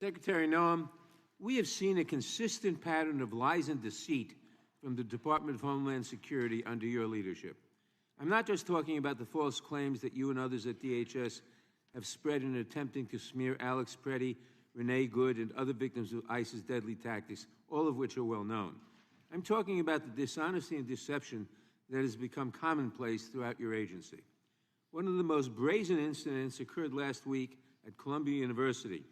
Secretary Noam, we have seen a consistent pattern of lies and deceit from the Department of Homeland Security under your leadership. I'm not just talking about the false claims that you and others at DHS have spread in attempting to smear Alex Preddy, Renee Good, and other victims of ISIS deadly tactics, all of which are well known. I'm talking about the dishonesty and deception that has become commonplace throughout your agency. One of the most brazen incidents occurred last week at Columbia University,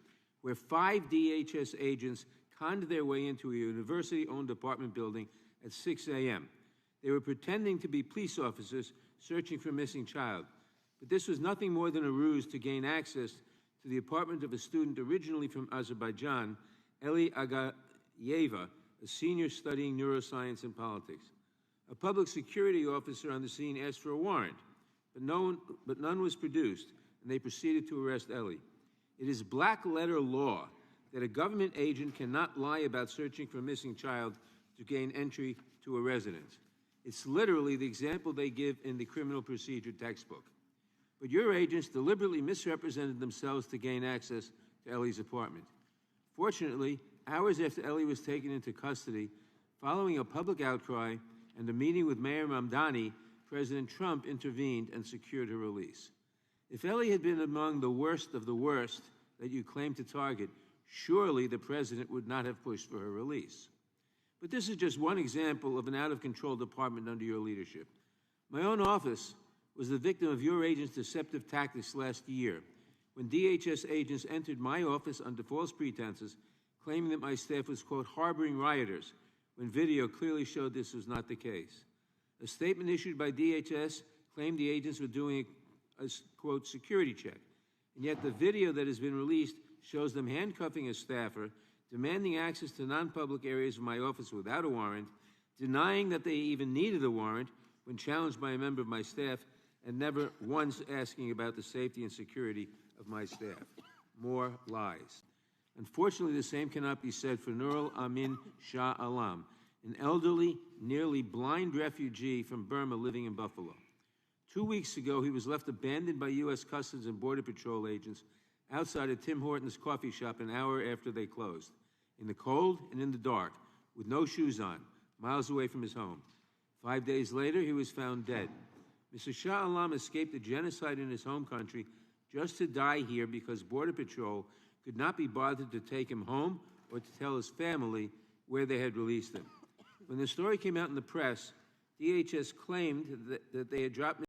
where 5 DHS agents conned their way into a university-owned apartment building at 6 a.m. They were pretending to be police officers searching for a missing child. But this was nothing more than a ruse to gain access to the apartment of a student originally from Azerbaijan, Eli Agayeva, a senior studying neuroscience and politics. A public security officer on the scene asked for a warrant, but none was produced, and they proceeded to arrest Eli. It is black-letter law that a government agent cannot lie about searching for a missing child to gain entry to a residence. It's literally the example they give in the criminal procedure textbook. But your agents deliberately misrepresented themselves to gain access to Eli's apartment. Fortunately, hours after Eli was taken into custody, following a public outcry and a meeting with Mayor Mamdani, President Trump intervened and secured her release. If Eli had been among the worst of the worst that you claim to target, surely the president would not have pushed for her release. But this is just one example of an out-of-control department under your leadership. My own office was the victim of your agents' deceptive tactics last year, when DHS agents entered my office under false pretenses, claiming that my staff was, quote, harboring rioters, when video clearly showed this was not the case. A statement issued by DHS claimed the agents were doing a, quote, security check, and yet the video that has been released shows them handcuffing a staffer, demanding access to non-public areas of my office without a warrant, denying that they even needed a warrant when challenged by a member of my staff, and never once asking about the safety and security of my staff. More lies. Unfortunately, the same cannot be said for Nurul Amin Shah Alam, an elderly, nearly blind refugee from Burma living in Buffalo. 2 weeks ago, he was left abandoned by U.S. Customs and Border Patrol agents outside of Tim Hortons coffee shop an hour after they closed, in the cold and in the dark, with no shoes on, miles away from his home. 5 days later, he was found dead. Mr. Shah Alam escaped the genocide in his home country just to die here because Border Patrol could not be bothered to take him home or to tell his family where they had released him. When the story came out in the press, DHS claimed that they had dropped